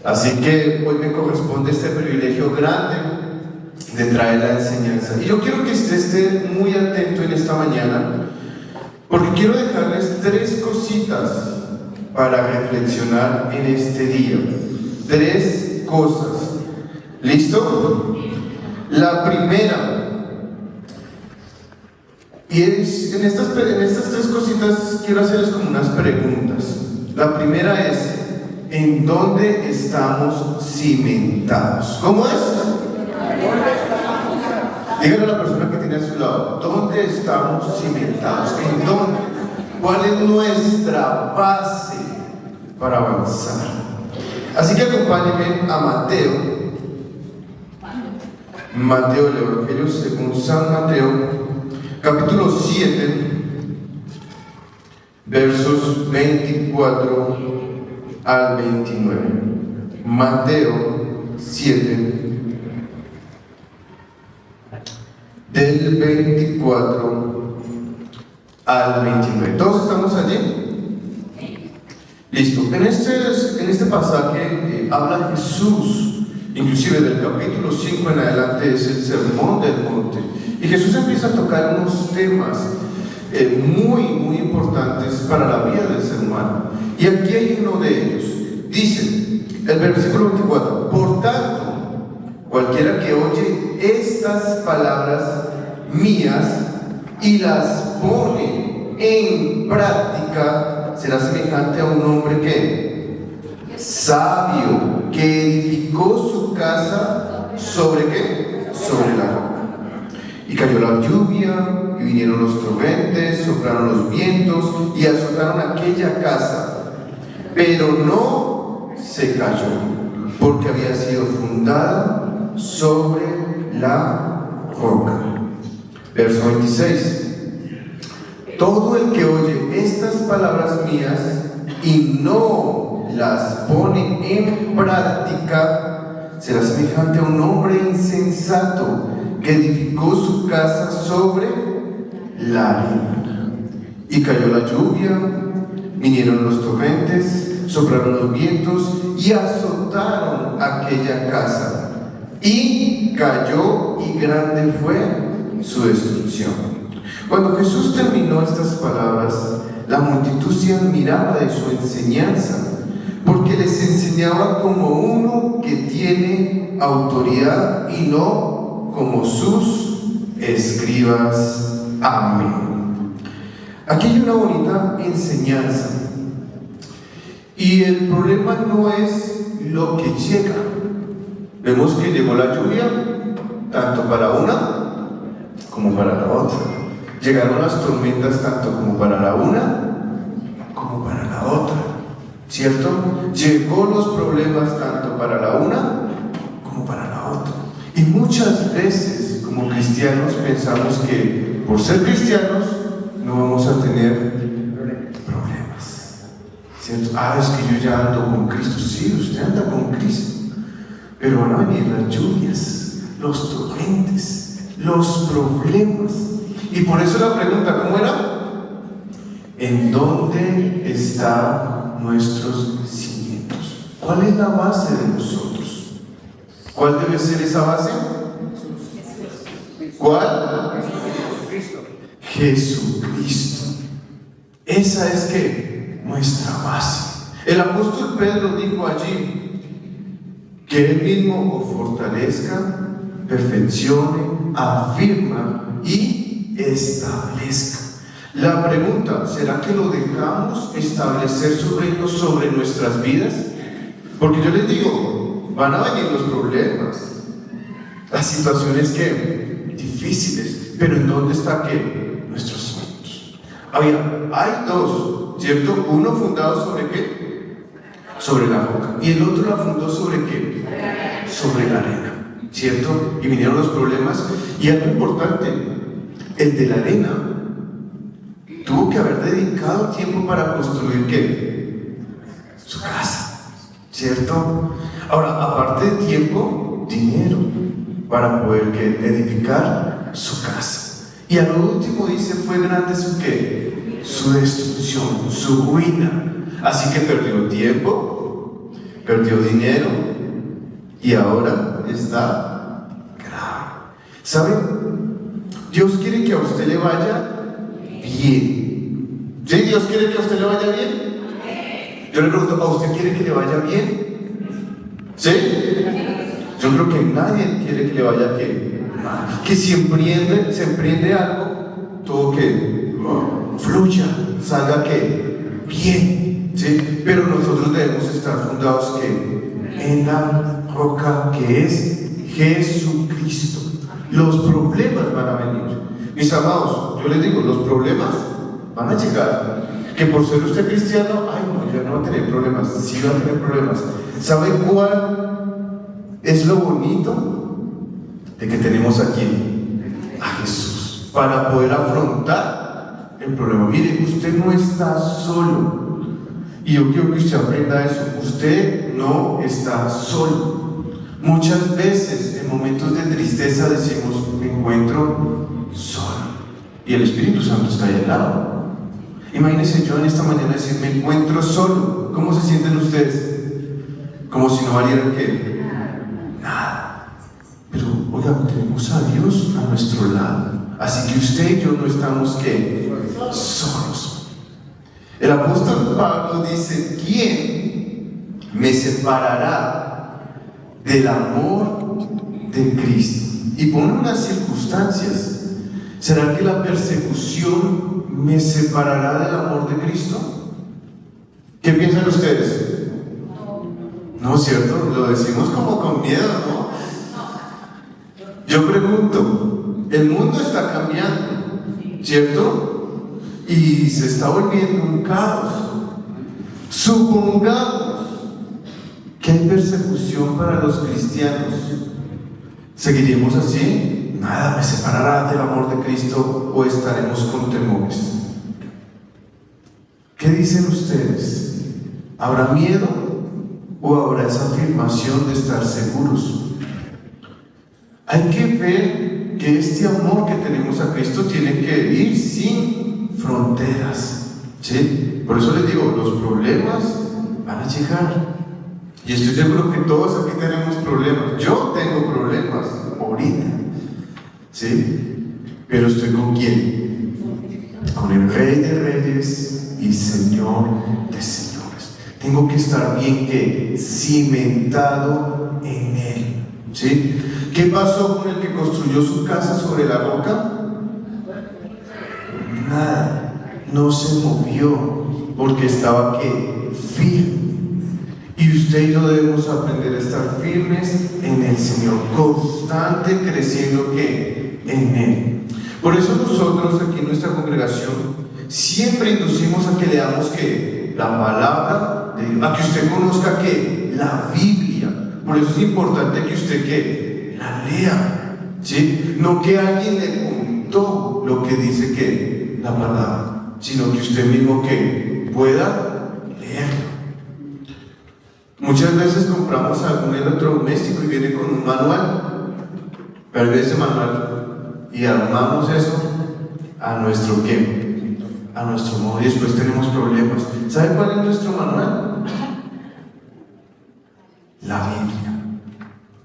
Así que hoy me corresponde este privilegio grande de traer la enseñanza. Y yo quiero que usted esté muy atento en esta mañana, porque quiero dejarles 3 cositas para reflexionar en este día. 3 cosas. ¿Listo? La primera, y en estas 3 cositas quiero hacerles como unas preguntas. La primera es: ¿en dónde estamos cimentados? ¿Cómo es? Díganle a la persona que tiene a su lado: ¿dónde estamos cimentados? ¿En dónde? ¿Cuál es nuestra base para avanzar? Así que acompáñenme a Mateo, el Evangelio según San Mateo, capítulo 7, versos 24 al 29. Mateo 7, del 24 al 29. ¿Todos estamos allí? Listo. En este pasaje habla Jesús, inclusive del capítulo 5 en adelante es el Sermón del Monte, y Jesús empieza a tocar unos temas muy importantes para la vida del ser humano. Y aquí hay uno de ellos. Dice el versículo 24: por tanto, cualquiera que oye estas palabras mías y las pone en práctica será semejante a un hombre que sabio, que edificó su casa ¿sobre qué? Sobre la roca. Y cayó la lluvia, y vinieron los torrentes, soplaron los vientos y azotaron aquella casa, pero no se cayó, porque había sido fundada sobre la roca. Verso 26: todo el que oye estas palabras mías y no las pone en práctica será semejante a un hombre insensato que edificó su casa sobre la arena. Y cayó la lluvia, vinieron los torrentes, soplaron los vientos y azotaron aquella casa, y cayó, y grande fue su destrucción. Cuando Jesús terminó estas palabras, la multitud se admiraba de su enseñanza, porque les enseñaba como uno que tiene autoridad y no como sus escribas. Amén. Aquí hay una bonita enseñanza, y el problema no es lo que llega. Vemos que llegó la lluvia tanto para una como para la otra. Llegaron las tormentas tanto como para la una como para la otra, ¿cierto? Llegó los problemas tanto para la una como para la otra. Y muchas veces como cristianos pensamos que por ser cristianos no vamos a tener problemas, ¿cierto? Es que yo ya ando con Cristo. Sí, usted anda con Cristo, pero van a venir las lluvias, los torrentes, los problemas. Y por eso la pregunta, ¿cómo era? ¿En dónde están nuestros cimientos? ¿Cuál es la base de nosotros? ¿Cuál debe ser esa base? ¿Cuál? Jesucristo. Esa es que nuestra base. El apóstol Pedro dijo allí que él mismo os fortalezca, perfeccione, afirma y establezca. La pregunta: ¿será que lo dejamos establecer su reino sobre nuestras vidas? Porque yo les digo, van a venir los problemas, las situaciones que difíciles, pero ¿en dónde está qué? Nuestros cimientos. Hay 2, ¿cierto? Uno fundado sobre qué? Sobre la roca, y el otro la fundó sobre qué? Sobre la arena, ¿cierto? Y vinieron los problemas, y algo importante: el de la arena tuvo que haber dedicado tiempo para construir ¿qué? Su casa, ¿cierto? Ahora, aparte de tiempo, dinero para poder edificar su casa. Y a lo último dice: fue grande su ¿qué? Su destrucción, su ruina. Así que perdió tiempo, perdió dinero y ahora está grave. ¿Saben? Dios quiere que a usted le vaya bien. ¿Sí? ¿Dios quiere que a usted le vaya bien? Yo le pregunto, ¿a usted quiere que le vaya bien? ¿Sí? Yo creo que nadie quiere que le vaya bien. Que si se emprende algo, todo que fluya, salga que bien. ¿Sí? Pero nosotros debemos estar fundados que en la roca que es Jesucristo. Los problemas van a venir. Mis amados, yo les digo, los problemas van a llegar. Que por ser usted cristiano, ay no, ya no va a tener problemas. Sí va a tener problemas. ¿Sabe cuál es lo bonito? De que tenemos aquí a Jesús para poder afrontar el problema. Mire, usted no está solo. Y yo quiero que usted aprenda eso. Usted no está solo. Muchas veces en momentos de tristeza decimos, me encuentro solo. Y el Espíritu Santo está ahí al lado. Imagínense yo en esta mañana decir, me encuentro solo. ¿Cómo se sienten ustedes? Como si no valieran ¿qué? Nada. Pero, oiga, tenemos a Dios a nuestro lado. Así que usted y yo no estamos ¿qué? Solos. El apóstol Pablo dice, ¿quién me separará del amor de Cristo? Y pone unas circunstancias. ¿Será que la persecución me separará del amor de Cristo? ¿Qué piensan ustedes? No, ¿cierto? Lo decimos como con miedo, ¿no? Yo pregunto, el mundo está cambiando, ¿cierto? Y se está volviendo un caos. Supongamos que hay persecución para los cristianos. ¿Seguiremos así? Nada me separará del amor de Cristo, o estaremos con temores. ¿Qué dicen ustedes? ¿Habrá miedo o habrá esa afirmación de estar seguros? Hay que ver que este amor que tenemos a Cristo tiene que ir sin fronteras. ¿Sí? Por eso les digo, los problemas van a llegar. Y estoy seguro que todos aquí tenemos problemas. Yo tengo problemas ahorita. ¿Sí? Pero estoy con quién? Con el Rey de Reyes y Señor de Señores. Tengo que estar bien que cimentado en Él. ¿Sí? ¿Qué pasó con el que construyó su casa sobre la roca? Nada, no se movió porque estaba ¿qué? Firme. Y usted y yo debemos aprender a estar firmes en el Señor, constante, creciendo ¿qué? En Él. Por eso nosotros aquí en nuestra congregación siempre inducimos a que leamos ¿qué? La palabra de Dios, a que usted conozca ¿qué? La Biblia. Por eso es importante que usted ¿qué? La lea, ¿sí? No que alguien le contó lo que dice ¿qué? La palabra, sino que usted mismo ¿qué? Pueda leerlo. Muchas veces compramos algún electrodoméstico y viene con un manual, pero ese manual y armamos eso a nuestro ¿qué? A nuestro modo, y después tenemos problemas. ¿Sabe cuál es nuestro manual? La Biblia.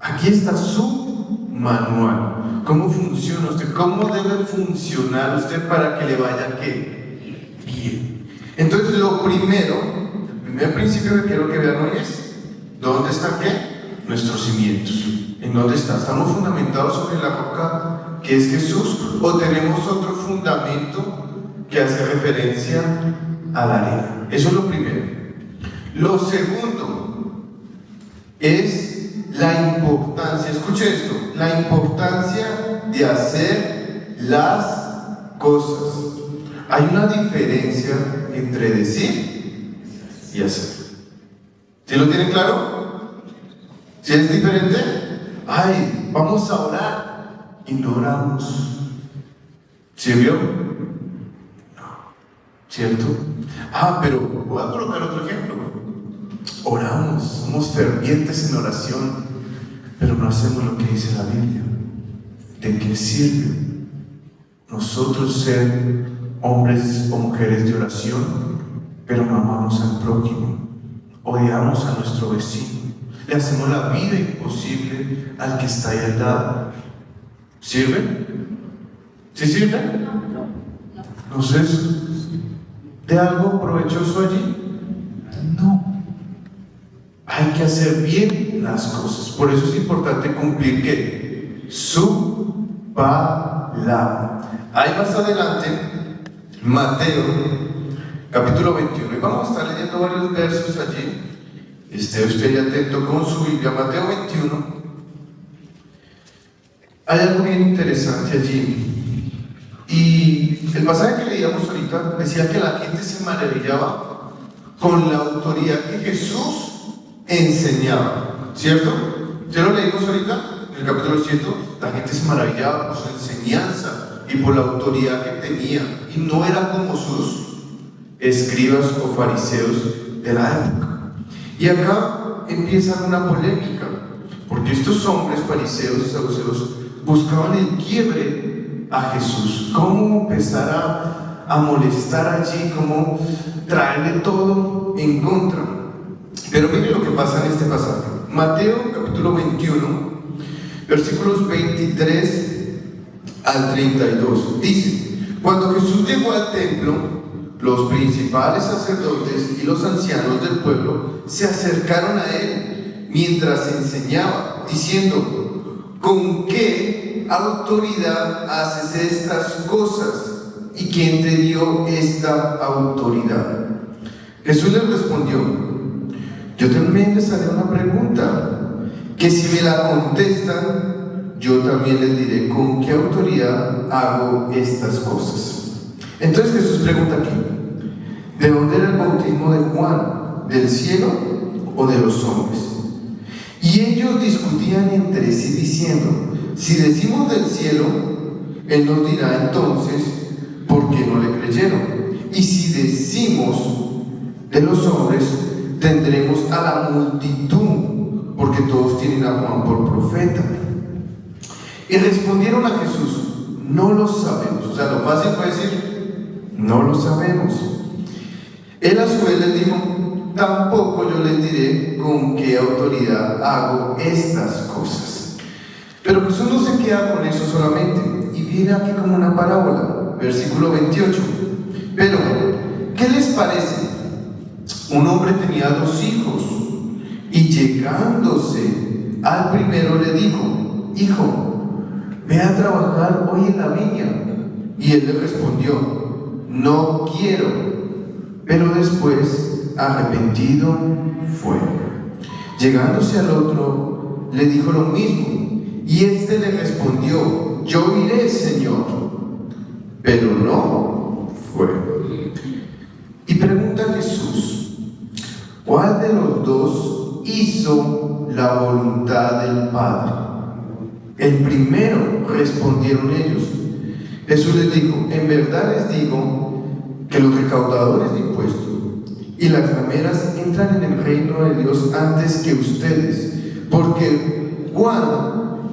Aquí está su manual. ¿Cómo funciona usted? ¿Cómo debe funcionar usted para que le vaya ¿qué? Bien. Entonces el primer principio que quiero que vean hoy es ¿dónde están qué? Nuestros cimientos. ¿En dónde está? ¿Estamos fundamentados sobre la roca que es Jesús? ¿O tenemos otro fundamento que hace referencia a la arena? Eso es lo primero. Lo segundo es la importancia, escuche esto, la importancia de hacer las cosas. Hay una diferencia entre decir y hacer. ¿Sí lo tienen claro? ¿Sí es diferente? Ay, vamos a orar y no oramos. ¿Sí vio? No. ¿Cierto? Pero voy a colocar otro ejemplo. Oramos, somos fervientes en oración, pero no hacemos lo que dice la Biblia. ¿De qué sirve nosotros ser hombres o mujeres de oración, pero no amamos al prójimo? odiamos a nuestro vecino, le hacemos la vida imposible al que está ahí al lado. ¿Sirve? ¿Sí sirve? ¿No sé? ¿De algo provechoso allí? No. Hay que hacer bien las cosas. Por eso es importante cumplir ¿qué? Su palabra. Ahí más adelante, Mateo, capítulo 21. Y vamos a estar leyendo varios versos allí. Esté usted atento con su Biblia. Mateo 21. Hay algo bien interesante allí. Y el pasaje que leíamos ahorita decía que la gente se maravillaba con la autoridad que Jesús enseñaba. ¿Cierto? ¿Ya lo leímos ahorita? En el capítulo 7, la gente se maravillaba por su enseñanza y por la autoridad que tenía. Y no era como sus escribas o fariseos de la época. Y acá empieza una polémica, porque estos hombres fariseos y saduceos buscaban el quiebre a Jesús. ¿Cómo empezar a molestar allí? ¿Cómo traerle todo en contra? Pero miren lo que pasa en este pasaje. Mateo capítulo 21, versículos 23 al 32. Dice: cuando Jesús llegó al templo, los principales sacerdotes y los ancianos del pueblo se acercaron a él mientras enseñaba, diciendo: ¿con qué autoridad haces estas cosas? ¿Y quién te dio esta autoridad? Jesús les respondió: yo también les haré una pregunta, que si me la contestan, yo también les diré con qué autoridad hago estas cosas. Entonces Jesús pregunta aquí: ¿de dónde era el bautismo de Juan? ¿Del cielo o de los hombres? Y ellos discutían entre sí diciendo: si decimos del cielo, él nos dirá entonces por qué no le creyeron. Y si decimos de los hombres, tendremos a la multitud, porque todos tienen a Juan por profeta. Y respondieron a Jesús: no lo sabemos. O sea, lo fácil fue decir: no lo sabemos. Él a su vez les dijo: tampoco yo les diré con qué autoridad hago estas cosas. Pero Jesús no se queda con eso solamente, y viene aquí como una parábola, versículo 28. Pero, ¿qué les parece? Un hombre tenía 2 hijos, y llegándose al primero le dijo: hijo, ve a trabajar hoy en la viña. Y él le respondió: no quiero. Pero después, arrepentido, fue. Llegándose al otro, le dijo lo mismo. Y éste le respondió: yo iré, Señor. Pero no fue. Y pregunta a Jesús: ¿cuál de los 2 hizo la voluntad del Padre? El primero, respondieron ellos. Jesús les dijo: en verdad les digo que los recaudadores de impuestos y las rameras entran en el reino de Dios antes que ustedes, porque Juan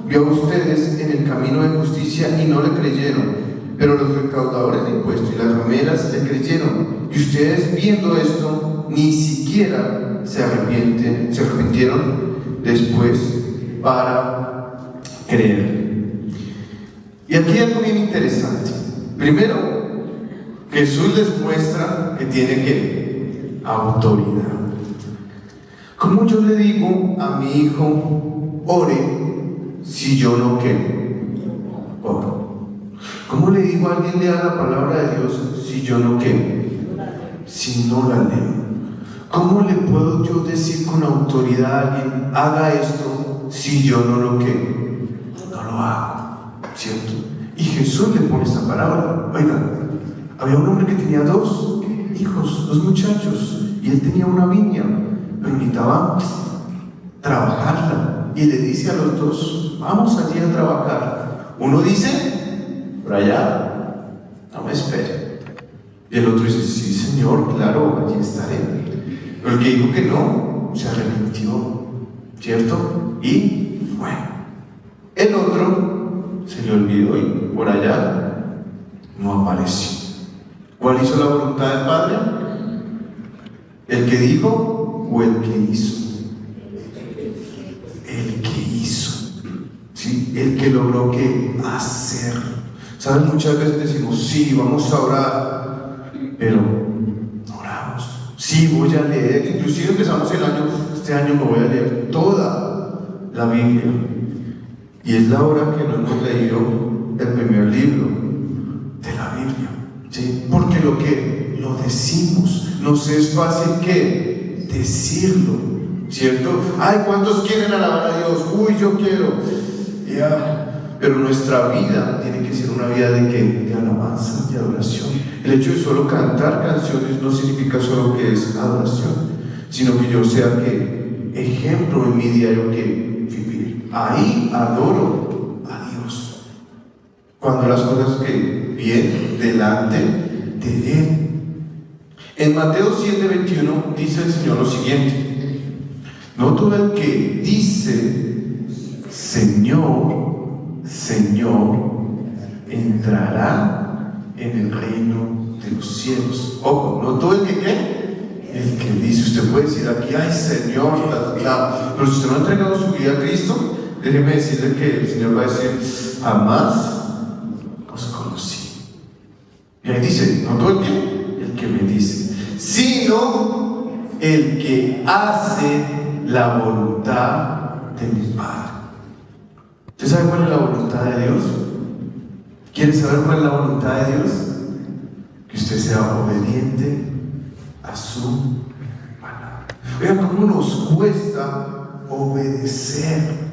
vio a ustedes en el camino de justicia y no le creyeron, pero los recaudadores de impuestos y las rameras le creyeron. Y ustedes, viendo esto, ni siquiera se arrepintieron después para creer. Y aquí hay algo bien interesante. Primero, Jesús les muestra que tiene ¿qué? Autoridad. ¿Cómo yo le digo a mi hijo: ore, si yo no ¿qué? Oro? ¿Cómo le digo a alguien: lea la palabra de Dios, si yo no ¿qué? Si no la leo? ¿Cómo le puedo yo decir con autoridad a alguien: haga esto, si yo no lo ¿qué? No lo hago? ¿Cierto? Y Jesús le pone esta palabra. Oigan, había un hombre que tenía 2 hijos, 2 muchachos, y él tenía una viña, pero necesitaba trabajarla. Y le dice a los 2: vamos allí a trabajar. Uno dice: por allá, no me espere. Y el otro dice: sí, Señor, claro, allí estaré. Pero el que dijo que no, se arrepintió, ¿cierto? Y fue. El otro se le olvidó y por allá no apareció. ¿Cuál hizo la voluntad del Padre? El que dijo: o el que hizo? El que hizo, ¿sí? El que logró que hacer. ¿Saben? Muchas veces decimos, sí, vamos a orar, pero no oramos. Sí, voy a leer, inclusive empezamos el año, este año me voy a leer toda la Biblia. Y es la hora que no hemos leído el primer libro de la Biblia, ¿sí? Porque lo decimos, nos es fácil que decirlo, ¿cierto? Ay, ¿cuántos quieren alabar a Dios? Uy, yo quiero. Ya. Pero nuestra vida tiene que ser una vida de alabanza, de adoración. El hecho de solo cantar canciones no significa solo que es adoración, sino que yo sea que ejemplo en mi diario que vivir. Ahí adoro a Dios. Cuando las cosas que vienen delante de Él. En Mateo 7:21 dice el Señor lo siguiente: no todo el que dice Señor, Señor, entrará en el reino de los cielos. Ojo, no todo el que ¿qué? El que dice. Usted puede decir aquí, ay Señor, pero si usted no ha entregado su vida a Cristo, déjeme decirle que el Señor va a decir, jamás os conocí. Y ahí dice, no todo el que me dice, sino el que hace la voluntad de mi Padre. ¿Usted sabe cuál es la voluntad de Dios? ¿Quiere saber cuál es la voluntad de Dios? Que usted sea obediente a su palabra. Vean cómo nos cuesta obedecer.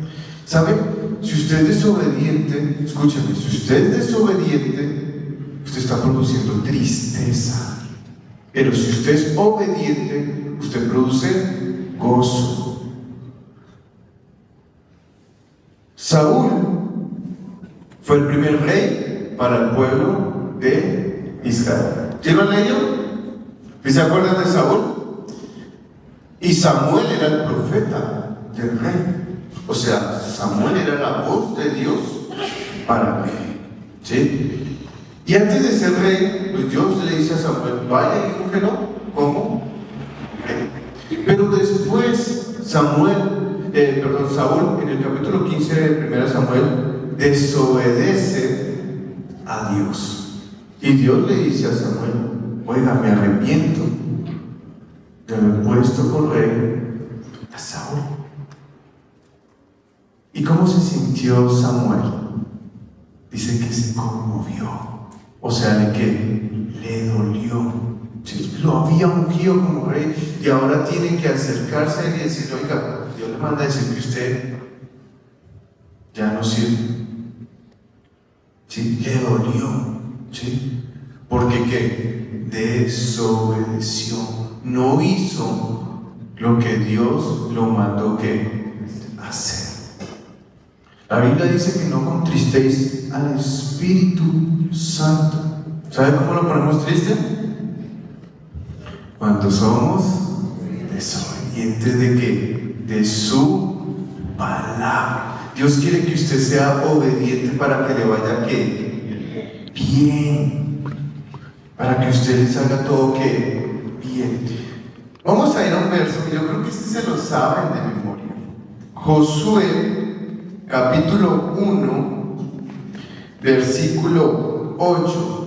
¿Sabe? Si usted es desobediente, escúchame, si usted es desobediente, usted está produciendo tristeza. Pero si usted es obediente, usted produce gozo. Saúl fue el primer rey para el pueblo de Israel. ¿Quién lo han leído? ¿Se acuerdan de Saúl? Y Samuel era el profeta del rey. O sea, Samuel era la voz de Dios para el rey. ¿Sí? Y antes de ser rey, pues Dios le dice a Samuel, vaya y cógelo como rey. Pero después Saúl, en el capítulo 15 de 1 Samuel, desobedece a Dios. Y Dios le dice a Samuel, oiga, me arrepiento de haber puesto por rey a Saúl. ¿Y cómo se sintió Samuel? Dice que se conmovió. O sea, de que le dolió. Lo había ungido como rey y ahora tiene que acercarse a él y decirle, oiga, Dios le manda a decir que usted ya no sirve. ¿Sí? Le dolió. ¿Sí? Porque ¿qué? Desobedeció. No hizo lo que Dios lo mandó que hacer. La Biblia dice que no contristéis al Espíritu Santo. ¿Sabe cómo lo ponemos triste? Cuando somos desobedientes de ¿qué? De su palabra. Dios quiere que usted sea obediente para que le vaya ¿qué? Bien. Para que usted les haga todo ¿qué? Bien. Vamos a ir a un verso que yo creo que se lo saben de memoria. Josué capítulo 1, versículo 8.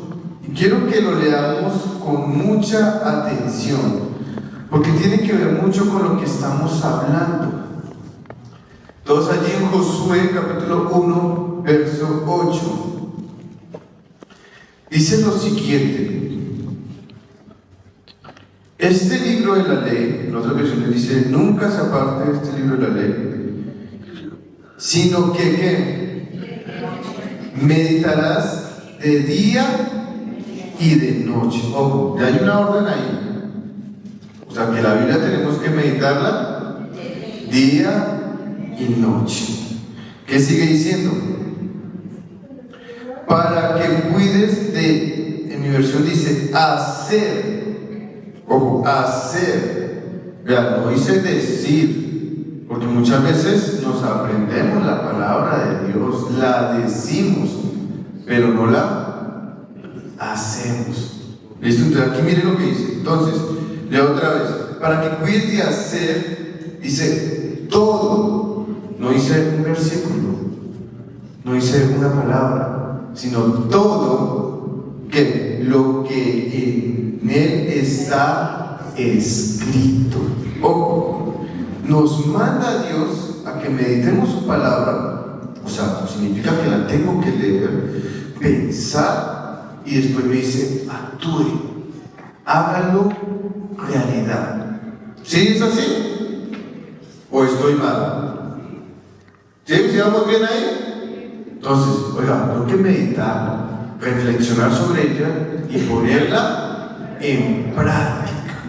Y quiero que lo leamos con mucha atención, porque tiene que ver mucho con lo que estamos hablando. Todos allí en Josué capítulo 1, verso 8. Dice lo siguiente: este libro de la ley, en otras versiones dice, nunca se aparte de este libro de la ley, sino que ¿qué? Meditarás de día y de noche. Ojo, ya hay una orden ahí. O sea que la Biblia tenemos que meditarla día y noche. ¿Qué sigue diciendo? Para que cuides de, en mi versión dice, hacer. Ojo, hacer. Vean, no dice decir, porque muchas veces nos aprendemos la palabra de Dios, la decimos, pero no la hacemos. ¿Listo? Entonces aquí miren lo que dice. Entonces, leo otra vez. para que cuides de hacer, dice, todo. No dice un versículo, no dice una palabra, sino todo que lo que en él está escrito. Ojo, nos manda Dios a que meditemos su palabra, o sea, significa que la tengo que leer, pensar, y después me dice, actúe, hágalo realidad. ¿Sí es así? ¿O estoy mal? ¿Sí? ¿Sí vamos bien ahí? Entonces, oiga, tengo que meditarla, reflexionar sobre ella y ponerla en práctica.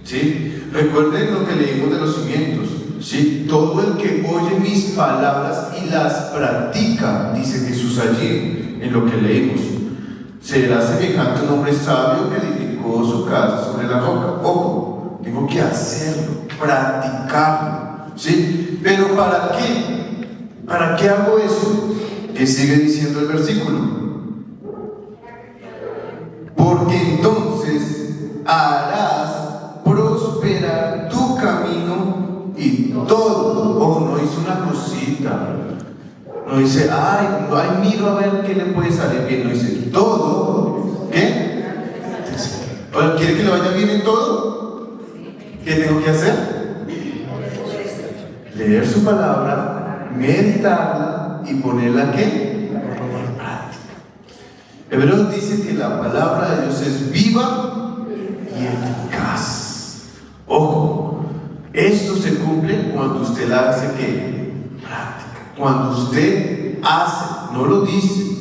¿Sí? Recuerden lo que leímos de los cimientos. ¿Sí? Todo el que oye mis palabras y las practica, dice Jesús allí en lo que leímos, será semejante a un hombre sabio que edificó su casa sobre la roca. Ojo, tengo que hacerlo, practicarlo. ¿Sí? Pero ¿para qué? ¿Para qué hago eso? ¿Qué sigue diciendo el versículo? Porque entonces harás prosperar tu camino y todo. Oh, no dice una cosita. No dice, ay, miro a ver qué le puede salir bien. No dice, todo. ¿Qué? Ahora, ¿quiere que le vaya bien en todo? ¿Qué tengo que hacer? Leer su palabra, meditarla y ponerla ¿qué? En práctica. Hebreos dice que la palabra de Dios es viva y eficaz. Ojo, esto se cumple cuando usted la hace ¿qué? Práctica. Cuando usted hace, no lo dice.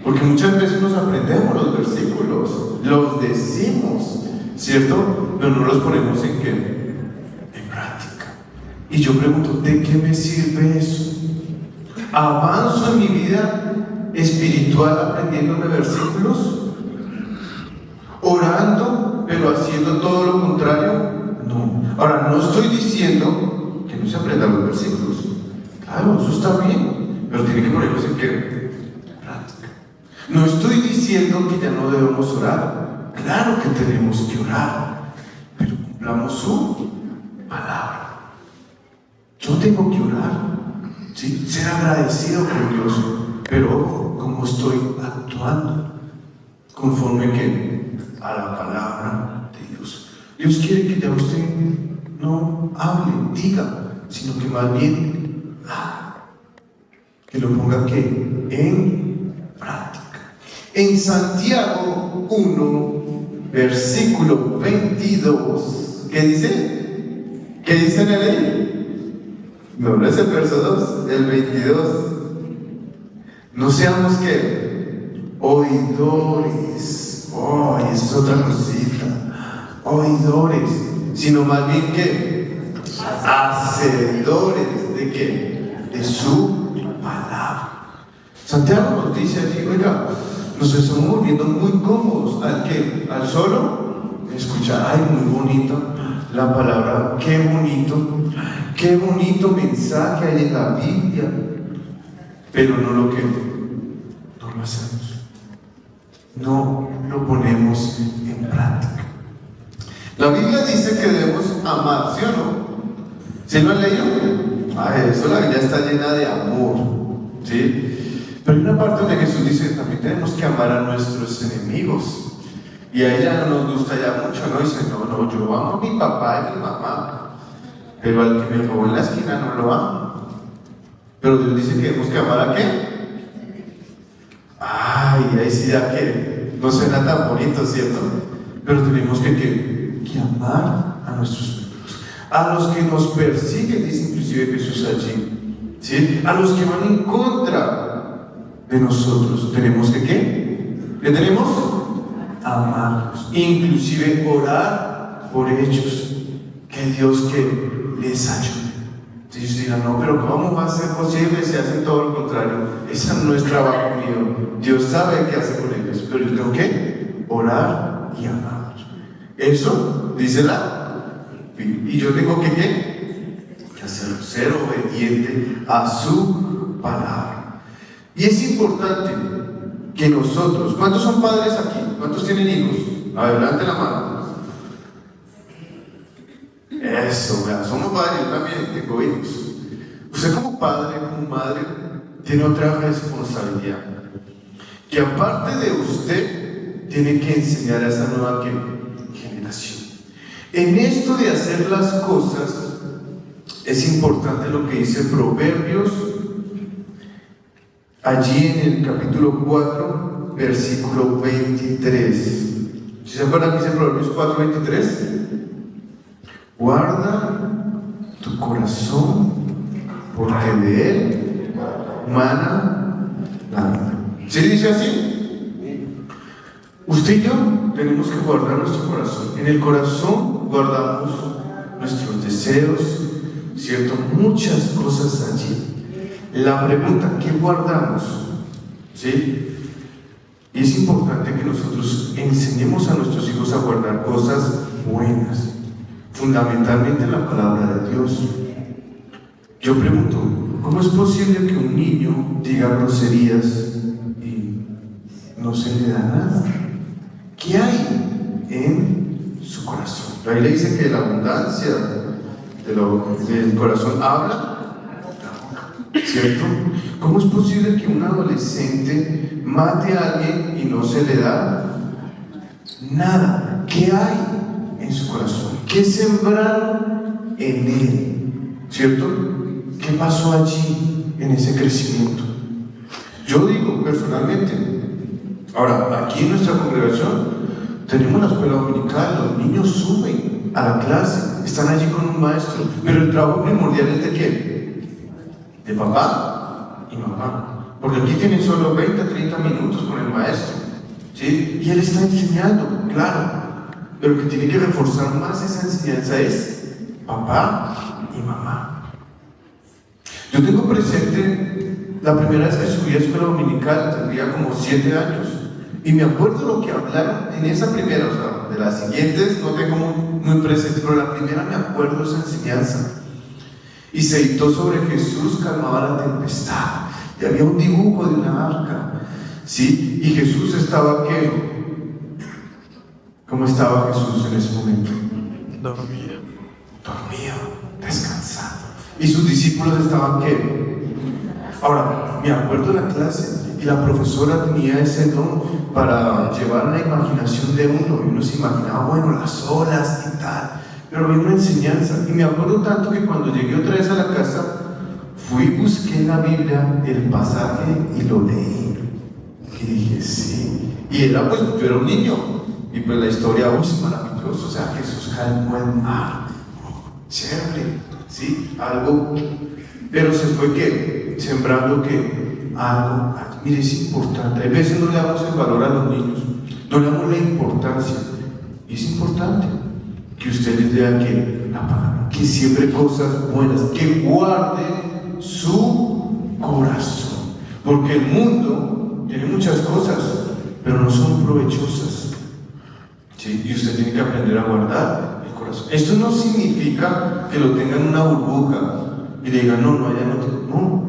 Porque muchas veces nos aprendemos los versículos, los decimos, ¿cierto? Pero no los ponemos en ¿qué? En práctica. Y yo pregunto, ¿de qué me sirve eso? ¿Avanzo en mi vida espiritual aprendiéndome versículos? ¿Orando, pero haciendo todo lo contrario? No. Ahora, no estoy diciendo que no se aprendan los versículos. Claro, eso está bien, pero tiene que ponerlos en ¿qué? Práctica. No estoy diciendo que ya no debemos orar. Claro que tenemos que orar, pero cumplamos su palabra. Yo tengo que orar, ¿sí? Ser agradecido con Dios, pero ojo, ¿cómo estoy actuando? Conforme que a la palabra de Dios. Dios quiere que ya usted no hable, diga, sino que más bien haga. Que lo ponga ¿qué? En práctica. En Santiago 1, versículo 22, ¿qué dice? ¿Qué dice en la ley? No es el verso 2, el 22. No seamos ¿qué? Oidores. Oh, esa es otra cosita. Oidores, sino más bien ¿qué? Hacedores de ¿qué? De su palabra. Santiago nos dice allí, oiga, nos estamos volviendo muy cómodos al ¿qué? Al solo escuchar, ay, muy bonito la palabra, qué bonito mensaje hay en la Biblia, pero no lo hacemos, no lo ponemos en práctica. La Biblia dice que debemos amar, ¿sí o no? ¿Sí lo han leído? Eso la Biblia está llena de amor, ¿sí? Pero hay una parte donde Jesús dice, también tenemos que amar a nuestros enemigos. Y a ella no nos gusta ya mucho, ¿no? Dice, no, yo amo a mi papá y a mi mamá, pero al que me robó en la esquina no lo amo. Pero Dios dice que tenemos que amar ¿a qué? Ay, ahí sí ya que no suena tan bonito, ¿cierto? Pero tenemos que amar a nuestros enemigos, a los que nos persiguen, dice inclusive Jesús allí, ¿sí? A los que van en contra de nosotros, tenemos que ¿qué? ¿Qué tenemos? Amarlos, inclusive orar por ellos, que Dios que les ayude. Si ellos dirán, no, pero ¿cómo va a ser posible si hacen todo lo contrario? Ese no es trabajo mío. Dios sabe qué hace con ellos, pero yo tengo que orar y amarlos. Eso dice la Biblia. Y yo tengo que ¿qué? Que hacerlo, ser obediente a su palabra. Y es importante que nosotros, ¿cuántos son padres aquí? ¿Cuántos tienen hijos? Adelante la mano. Eso, vea, somos varios, yo también tengo hijos. Usted como padre, como madre, tiene otra responsabilidad. Que aparte de usted, tiene que enseñar a esa nueva generación. En esto de hacer las cosas, es importante lo que dice Proverbios, allí en el capítulo 4, versículo 23. ¿Sí se acuerdan que dice Proverbios 4, 23? Guarda tu corazón, porque de él mana la vida. ¿Sí dice así? Usted y yo tenemos que guardar nuestro corazón. En el corazón guardamos nuestros deseos, ¿cierto? Muchas cosas allí. La pregunta, ¿qué guardamos? ¿Sí? Y es importante que nosotros enseñemos a nuestros hijos a guardar cosas buenas, fundamentalmente la palabra de Dios. Yo pregunto, ¿cómo es posible que un niño diga groserías y no se le da nada? ¿Qué hay en su corazón? La Biblia dice que la abundancia del corazón habla, ¿cierto? ¿Cómo es posible que un adolescente mate a alguien y no se le da nada? ¿Qué hay en su corazón? ¿Qué sembraron en él? ¿Cierto? ¿Qué pasó allí en ese crecimiento? Yo digo personalmente, ahora, aquí en nuestra congregación tenemos la escuela dominical, los niños suben a la clase, están allí con un maestro, pero el trabajo primordial es de quién? De papá y mamá, porque aquí tienen solo 20, 30 minutos con el maestro, ¿sí? Y él está enseñando, claro, pero el que tiene que reforzar más esa enseñanza es papá y mamá. Yo tengo presente la primera vez que subí a escuela dominical, tendría como 7 años, y me acuerdo lo que hablaron en esa primera, o sea, de las siguientes no tengo muy presente, pero la primera me acuerdo esa enseñanza. Y se dictó sobre Jesús calmaba la tempestad, y había un dibujo de una arca, ¿sí? Y Jesús estaba, ¿qué? ¿Cómo estaba Jesús en ese momento? Dormía, descansando. Y sus discípulos estaban, ¿qué? Ahora, me acuerdo de la clase y la profesora tenía ese don para llevar la imaginación de uno, y uno se imaginaba, bueno, las olas y tal, pero había una enseñanza. Y me acuerdo tanto que cuando llegué otra vez a la casa, busqué en la Biblia el pasaje y lo leí. Y dije, sí. Y era, pues, yo era un niño, y pues la historia, es maravillosa, o sea, Jesús calmó el mar, chévere, ¿sí? Algo, pero se fue, ¿qué? Sembrando, ¿qué? Algo. Mire, es importante. A veces no le damos el valor a los niños, no le damos la importancia. Y es importante que usted les dé aquí la palabra, que siembre cosas buenas, que guarde su corazón. Porque el mundo tiene muchas cosas, pero no son provechosas. ¿Sí? Y usted tiene que aprender a guardar el corazón. Esto no significa que lo tengan en una burbuja y le digan, no, allá no.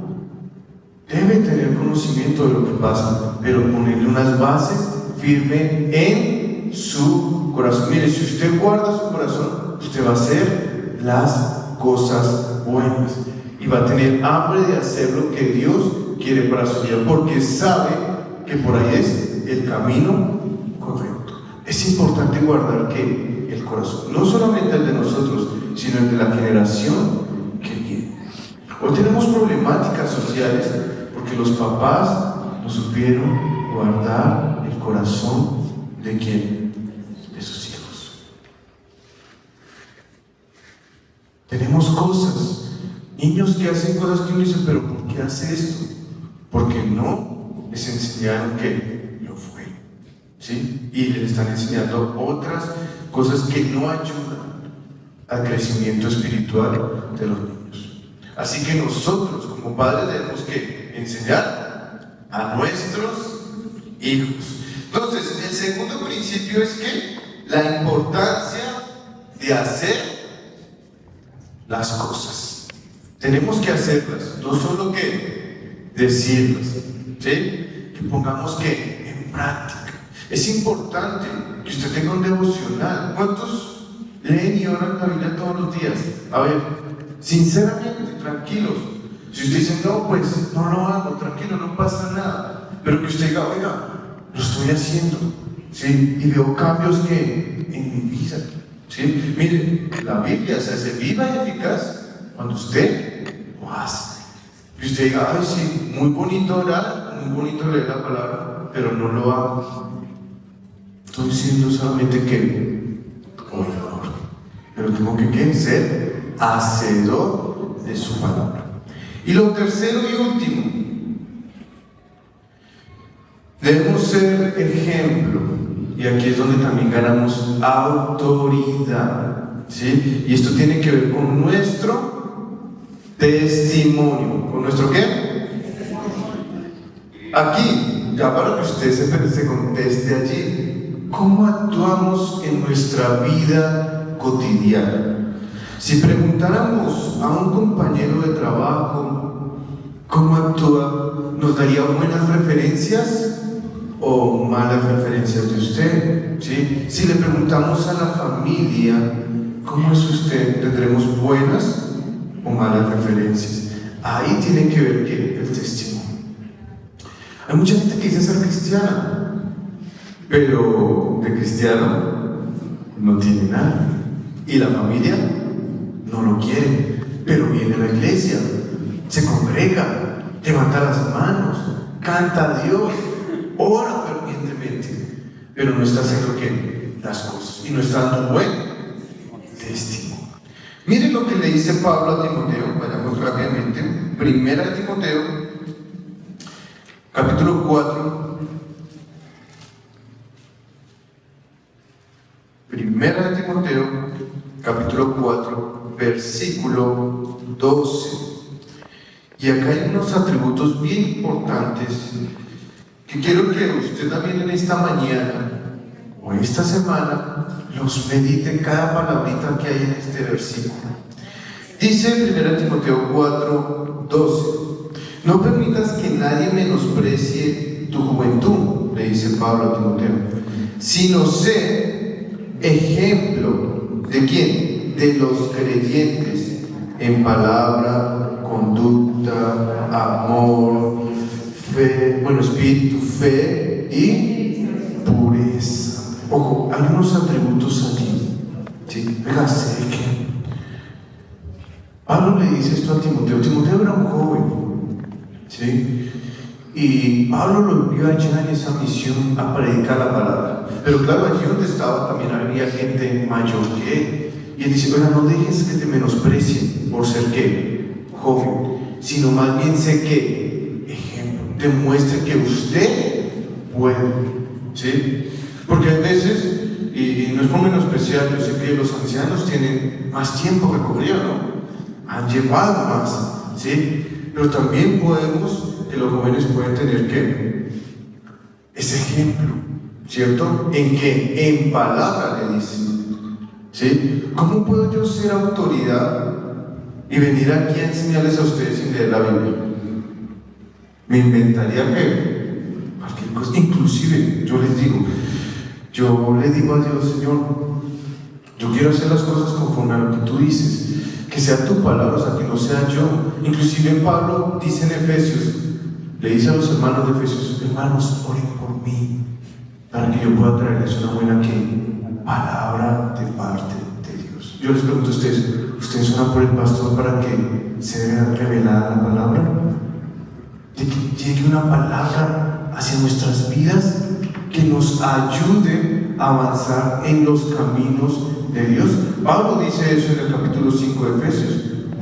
Debe tener conocimiento de lo que pasa, pero ponerle unas bases firmes en su corazón. Mire, si usted guarda su corazón, usted va a hacer las cosas buenas y va a tener hambre de hacer lo que Dios quiere para su vida, porque sabe que por ahí es el camino correcto. Es importante guardar que el corazón, no solamente el de nosotros, sino el de la generación que viene. Hoy tenemos problemáticas sociales porque los papás no supieron guardar el corazón de quién, de sus hijos. Tenemos cosas, niños que hacen cosas que uno dice, pero ¿por qué hace esto? Porque no les enseñaron que lo fue, ¿sí? Y les están enseñando otras cosas que no ayudan al crecimiento espiritual de los niños. Así que nosotros como padres debemos que enseñar a nuestros hijos. Entonces, el segundo principio es que la importancia de hacer las cosas. Tenemos que hacerlas, no solo que decirlas, ¿sí? Que pongamos que en práctica. Es importante que usted tenga un devocional. ¿Cuántos leen y oran la Biblia todos los días. A ver, sinceramente, tranquilos. Si usted dice, no, pues no lo hago, tranquilo, no pasa nada. Pero que usted diga, oiga, lo estoy haciendo, ¿sí? Y veo cambios que en mi vida, ¿sí? Mire, la Biblia se hace viva y eficaz cuando usted lo hace. Y usted diga, ay, sí, muy bonito orar, muy bonito leer la palabra, pero no lo hago. Estoy diciendo solamente que oidor, pero tengo que ser hacedor de su palabra. Y lo tercero y último, debemos ser ejemplo, y aquí es donde también ganamos autoridad, ¿sí? Y esto tiene que ver con nuestro testimonio. ¿Con nuestro qué? Aquí, ya para que usted se conteste allí, ¿cómo actuamos en nuestra vida cotidiana? Si preguntáramos a un compañero de trabajo cómo actúa, ¿nos daría buenas referencias o malas referencias de usted? ¿Sí? Si le preguntamos a la familia ¿cómo es usted?, tendremos buenas o malas referencias. Ahí tiene que ver el testimonio. Hay mucha gente que dice ser cristiana, pero de cristiano no tiene nada. Y la familia no lo quiere, pero viene a la iglesia, se congrega, levanta las manos, canta a Dios, ora fervientemente, pero no está haciendo las cosas y no está dando buen testimonio. Miren lo que le dice Pablo a Timoteo, vayamos rápidamente. Primera de Timoteo, capítulo 4. Primera de Timoteo, capítulo 4, versículo 12. Y acá hay unos atributos bien importantes que quiero que usted también en esta mañana o esta semana los medite cada palabrita que hay en este versículo. Dice 1 Timoteo 4, 12: no permitas que nadie menosprecie tu juventud, le dice Pablo a Timoteo, sino sé ejemplo ¿de quién? De los creyentes en palabra, conducta, amor, fe, espíritu, fe y pureza. Ojo, hay unos atributos aquí, ¿sí? Fíjate que Pablo le dice esto a Timoteo. Timoteo era un joven, ¿sí? Y Pablo lo envió allá en esa misión a predicar la palabra. Pero claro, allí donde estaba también había gente mayor que él. Y él dice, no dejes que te menosprecien por ser joven, sino más bien sé que ejemplo, demuestre que usted puede, ¿sí? Porque a veces, y no es por menospreciar, yo sé que los ancianos tienen más tiempo que cubrir, ¿no? Han llevado más, ¿sí? Pero también que los jóvenes pueden tener ese ejemplo, ¿cierto? En palabra le dicen, ¿sí? ¿Cómo puedo yo ser autoridad y venir aquí a enseñarles a ustedes sin leer la Biblia? Me inventaría cualquier cosa. Inclusive, yo le digo a Dios, Señor, yo quiero hacer las cosas conforme a lo que tú dices, que sea tu palabra, o sea, que no sea yo. Inclusive Pablo dice en Efesios, le dice a los hermanos de Efesios, hermanos, oren por mí, para que yo pueda traerles una buena palabra de parte de Dios. Yo les pregunto a ¿ustedes oran por el pastor para que se vea revelada la palabra? De que llegue una palabra hacia nuestras vidas que nos ayude a avanzar en los caminos de Dios. Pablo dice eso en el capítulo 5 de Efesios,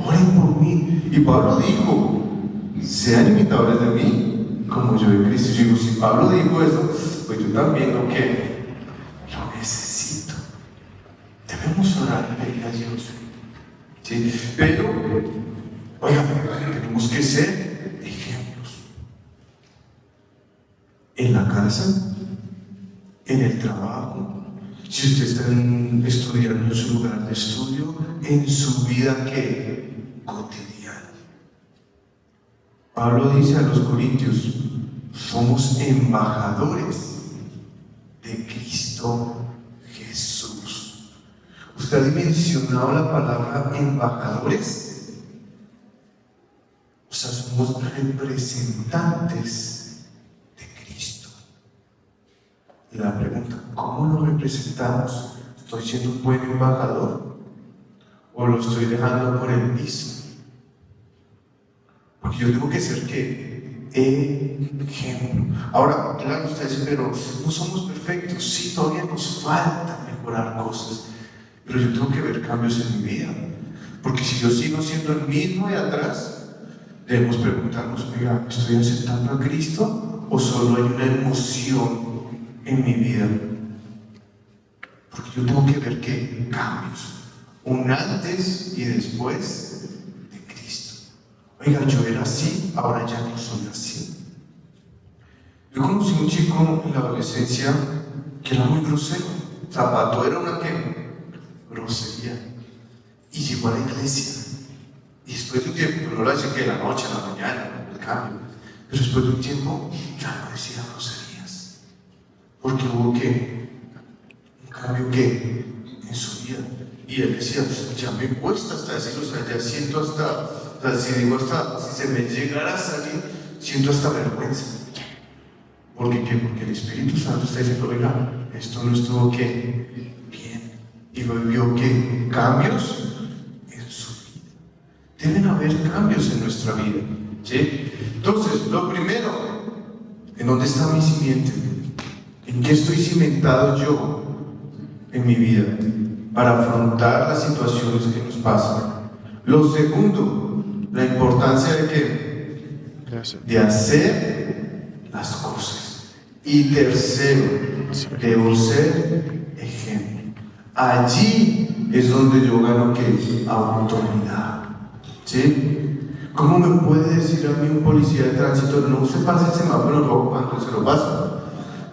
oren por mí. Y Pablo dijo, sean imitadores de mí como yo de Cristo. Yo digo, si Pablo dijo eso, pues yo también lo necesito. Debemos orar y pedir a Dios, ¿sí? Pero tenemos que ser ejemplos en la casa, en el trabajo, si usted está estudiando en su lugar de estudio, en su vida cotidiana. Pablo dice a los corintios, somos embajadores de Cristo Jesús. Usted está dimensionado la palabra embajadores. O sea, somos representantes de Cristo. Y la pregunta, ¿cómo lo representamos? ¿Estoy siendo un buen embajador? ¿O lo estoy dejando por el piso? Porque yo tengo que ser, ¿qué? Ejemplo. Ahora, claro, usted dice, pero no somos perfectos. Sí, todavía nos falta mejorar cosas. Pero yo tengo que ver cambios en mi vida. Porque si yo sigo siendo el mismo de atrás, debemos preguntarnos, oiga, ¿estoy aceptando a Cristo? ¿O solo hay una emoción en mi vida? Porque yo tengo que ver qué cambios. Un antes y después de Cristo. Oiga, yo era así, ahora ya no soy así. Yo conocí a un chico en la adolescencia que era muy grosero. Zapato era una ¿qué? Grosería. Y llegó a la iglesia. Y después de un tiempo, no lo decía que de la noche a la mañana, el cambio. Pero después de un tiempo, ya no decía groserías. Porque hubo ¿qué? Un cambio ¿qué? En su vida. Y él decía, ya me cuesta hasta decirlo, o sea, ya siento hasta, o sea, si digo hasta, si se me llegara a salir, siento hasta vergüenza. ¿Por qué? Porque el Espíritu Santo está diciendo, oiga, esto no estuvo ¿qué? Bien. Y vio ¿qué? Cambios en su vida. Deben haber cambios en nuestra vida, ¿sí? Entonces, lo primero, ¿en dónde está mi simiente? ¿En qué estoy cimentado yo en mi vida para afrontar las situaciones que nos pasan? Lo segundo, la importancia de ¿qué? De hacer las cosas. Y tercero, debo ser ejemplo. Allí es donde yo gano ¿qué? Autoridad. ¿Sí? ¿Cómo me puede decir a mí un policía de tránsito, no se pase el semáforo rojo cuando se lo pasa?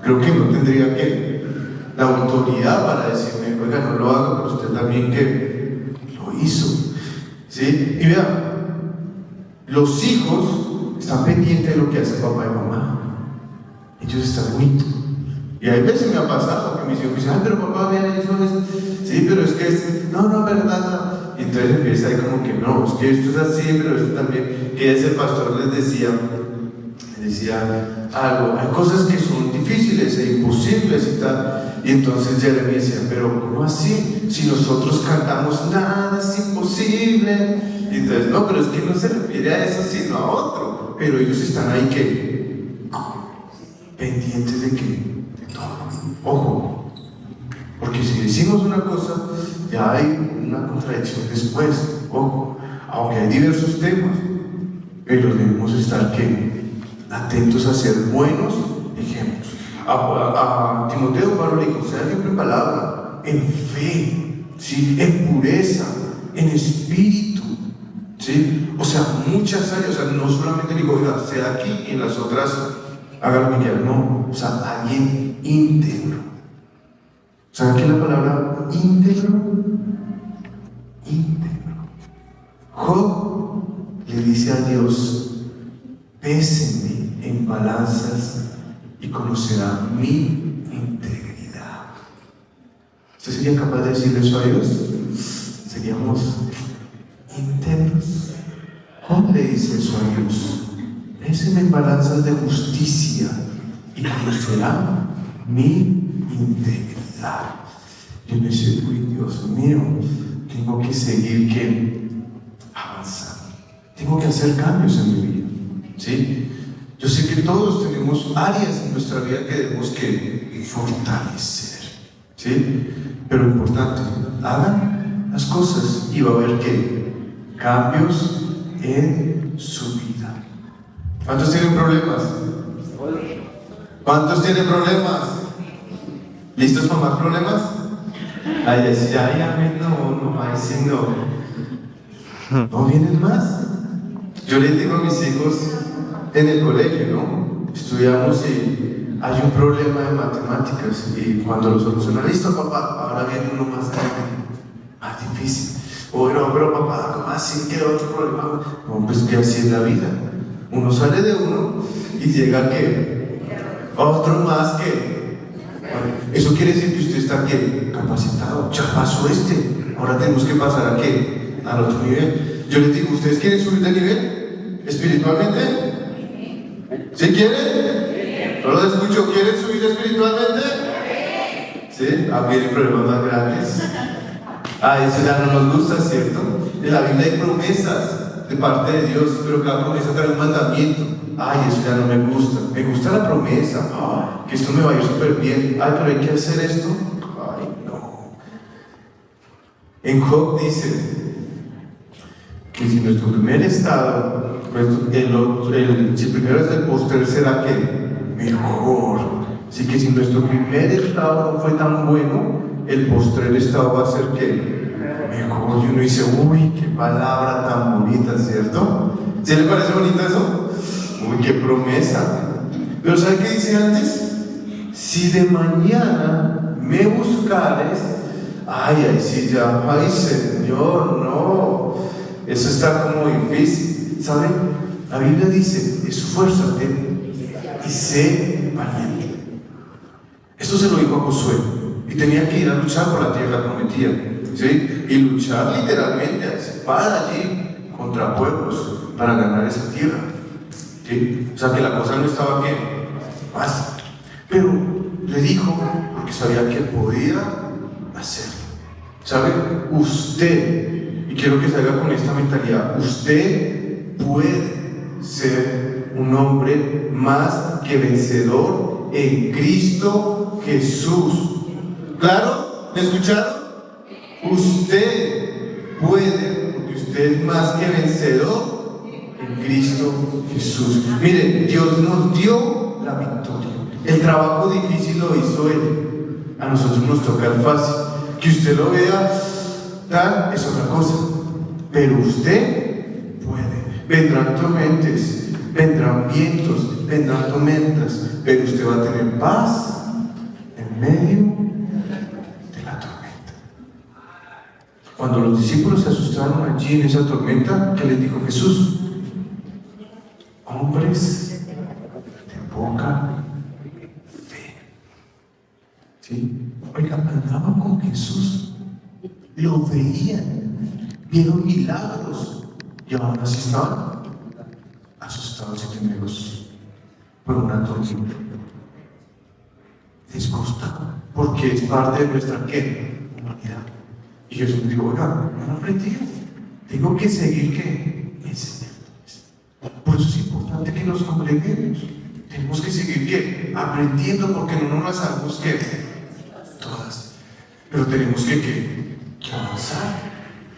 Creo que no tendría que la autoridad para decirme, oiga, no lo haga, pero usted también ¿qué? Lo hizo. ¿Sí? Y vean, los hijos están pendientes de lo que hace papá y mamá. Ellos están muy. Y a veces me ha pasado que mis hijos dicen, ay, pero papá, vean eso, sí, pero es que no, verdad. Y entonces empieza ahí como que no, es que esto es así, pero esto también. Que ese pastor les decía algo, hay cosas que son difíciles e imposibles y tal. Y entonces Jeremy decía, pero ¿cómo así? Si nosotros cantamos, nada es imposible. Y entonces, no, pero es que no se refiere a eso, sino a otro. Pero ellos están ahí que pendientes de qué? De todo. Ojo, porque si decimos una cosa, ya hay una contradicción después. Ojo, aunque hay diversos temas, pero debemos estar ¿qué? Atentos a ser buenos ejemplos. A Timoteo Pablo le dijo, sea ejemplo en palabra, en fe, ¿sí? En pureza, en espíritu, ¿sí? O sea, muchas áreas, o sea, no solamente le digo, oiga, sea aquí y en las otras haga lo que quiera, no, o sea, alguien íntegro. ¿Saben qué es la palabra íntegro? Íntegro. Job le dice a Dios, pésenme en balanzas y conocerá mi integridad. ¿Usted sería capaz de decirle eso a Dios? Seríamos íntegros. Job le dice eso a Dios, pésenme en balanzas de justicia y conocerá mi integridad. Yo me dice, uy, Dios mío, tengo que seguir ¿qué? Avanzando. Tengo que hacer cambios en mi vida, ¿sí? Yo sé que todos tenemos áreas en nuestra vida que debemos que fortalecer, ¿sí? Pero lo importante, hagan las cosas y va a haber ¿qué? Cambios en su vida. ¿Cuántos tienen problemas? ¿Cuántos tienen problemas? ¿Listos para más problemas? Ay, decía, ay, no, ay, sí, no. ¿No vienen más? Yo les digo a mis hijos en el colegio, ¿no? Estudiamos y hay un problema de matemáticas y cuando lo solucionan, listo papá, ahora viene uno más grande, más difícil. O no, pero papá, ¿cómo así que otro problema? No, pues que así es la vida. Uno sale de uno y llega ¿qué? Otro más que Eso quiere decir que usted está ¿qué? Capacitado. Ya pasó ahora tenemos que pasar ¿a qué? Al otro nivel. Yo les digo, ¿ustedes quieren subir de nivel espiritualmente? ¿Sí quieren? ¿No lo escucho? ¿Quieren subir espiritualmente? ¿Sí? Vienen problemas más grandes. Eso ya no nos gusta, ¿cierto? En la Biblia hay promesas de parte de Dios, pero cada promesa trae un mandamiento. Eso ya no me gusta. Me gusta la promesa. Que esto me va a ir súper bien. Pero hay que hacer esto. No. En Job dice que si nuestro primer estado, pues si primero es el postrer, será que mejor. Así que si nuestro primer estado no fue tan bueno, el postrer estado va a ser que mejor. Y uno dice, uy, qué palabra tan bonita, ¿cierto? ¿Sí le parece bonito eso? Uy, qué promesa. Pero ¿sabe qué dice antes? Si de mañana me buscares, ahí sí ya, Señor, no. Eso está como difícil, ¿sabe? La Biblia dice, esfuérzate y sé valiente. Esto se lo dijo a Josué, y tenía que ir a luchar por la tierra prometida, ¿sí? Y luchar literalmente a espada allí contra pueblos para ganar esa tierra, ¿sí? O sea que la cosa no estaba bien, fácil, pero le dijo porque sabía que podía hacerlo. ¿Sabe? Usted, y quiero que salga con esta mentalidad, usted puede ser un hombre más que vencedor en Cristo Jesús. ¿Claro? ¿Me escucharon? Usted puede, porque usted es más que vencedor en Cristo Jesús. Mire, Dios nos dio la victoria. El trabajo difícil lo hizo Él. A nosotros nos toca el fácil. Que usted lo vea tal es otra cosa, pero usted puede. Vendrán tormentas, vendrán vientos, vendrán tormentas, pero usted va a tener paz en medio de la tormenta. Cuando los discípulos se asustaron allí en esa tormenta, ¿qué les dijo Jesús? Hombres de poca fe. ¿Sí? Oiga, andaban con Jesús, lo veían, vieron milagros, y aún así estaban asustados y temerosos por una tormenta. Les gusta, porque es parte de nuestra ¿qué? Humanidad. Y Jesús dijo, oiga, no han aprendido, tengo que seguir ¿qué? Enseñándoles. Por eso es importante que nos congreguemos. Tenemos que seguir ¿qué? Aprendiendo, porque no nos las sabemos ¿qué? Todas, pero tenemos que avanzar,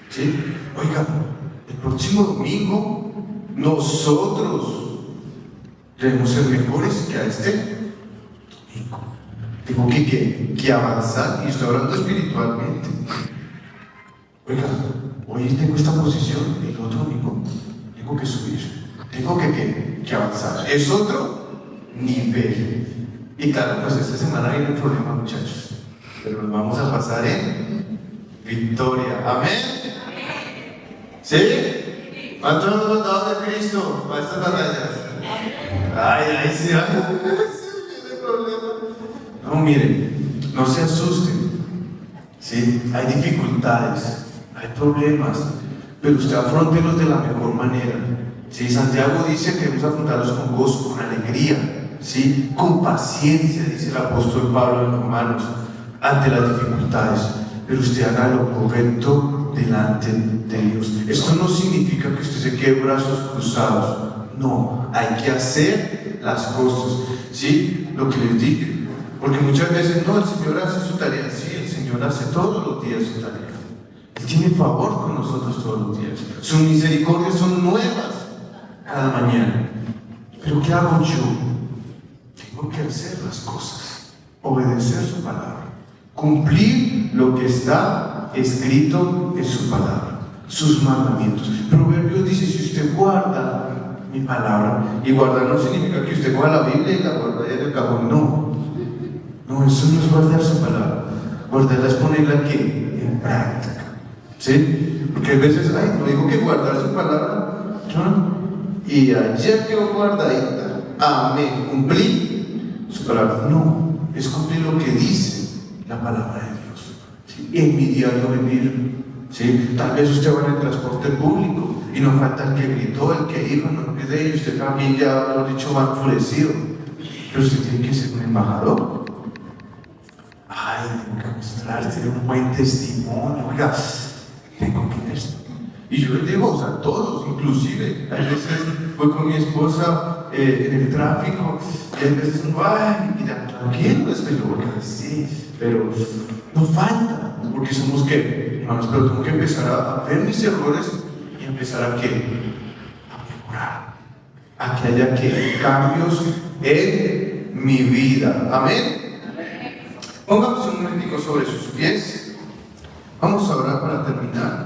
¿sí? Oiga, el próximo domingo nosotros debemos ser mejores que a este domingo. Tengo que avanzar, y estoy hablando espiritualmente. Oiga, hoy tengo esta posición, el otro domingo tengo que subir, tengo que avanzar, es otro nivel. Y claro, pues esta semana viene un problema, muchachos, pero nos vamos a pasar en victoria. ¿Amén? ¿Sí? ¿Cuántos hemos mandado de Cristo para estas batallas? Sí, viene problema. No, miren, no se asusten. ¿Sí? Hay dificultades, hay problemas, pero usted afróntelos de la mejor manera. ¿Sí? Santiago dice que debemos afrontarlos con gozo, con alegría, ¿sí? Con paciencia, dice el apóstol Pablo en Romanos, ante las dificultades, pero usted haga lo correcto delante de Dios. Esto no significa que usted se quede brazos cruzados, no, hay que hacer las cosas, ¿sí? Lo que les dije, porque muchas veces no, el Señor hace su tarea, sí, el Señor hace todos los días su tarea, Él tiene favor con nosotros todos los días, sus misericordias son nuevas cada mañana, pero ¿qué hago yo? Tengo que hacer las cosas, obedecer su palabra, cumplir lo que está escrito en su palabra, sus mandamientos. Proverbios dice, si usted guarda mi palabra, y guardar no significa que usted coja la Biblia y la guarda ahí en el cajón, no, eso no es guardar su palabra. Guardarla es ponerla aquí en práctica, ¿sí? Porque a veces, no digo que guardar su palabra, ¿no? Y ayer quedó guardadita, amén, cumplí su palabra. No, es cumplir lo que dice la palabra de Dios, ¿sí? En mi diario vivir, ¿sí? Tal vez usted va en el transporte público y no falta el que gritó, el que dijo, no es de ellos, usted también ya lo ha dicho, va enfurecido, pero usted tiene que ser un embajador. Ay, tengo que mostrar, tener un buen testimonio, oiga, tengo que ver esto. Y yo les digo, o sea, todos, inclusive, a veces voy con mi esposa en el tráfico y a veces no, ay, mira, tranquilo, es que yo voy a decir, pero no falta, porque somos ¿qué? Hermanos, pero tengo que empezar a ver mis errores y empezar a ¿qué? A mejorar, a que haya ¿qué? Cambios en mi vida. Amén. Pongamos un momentico sobre sus pies. Vamos a orar para terminar.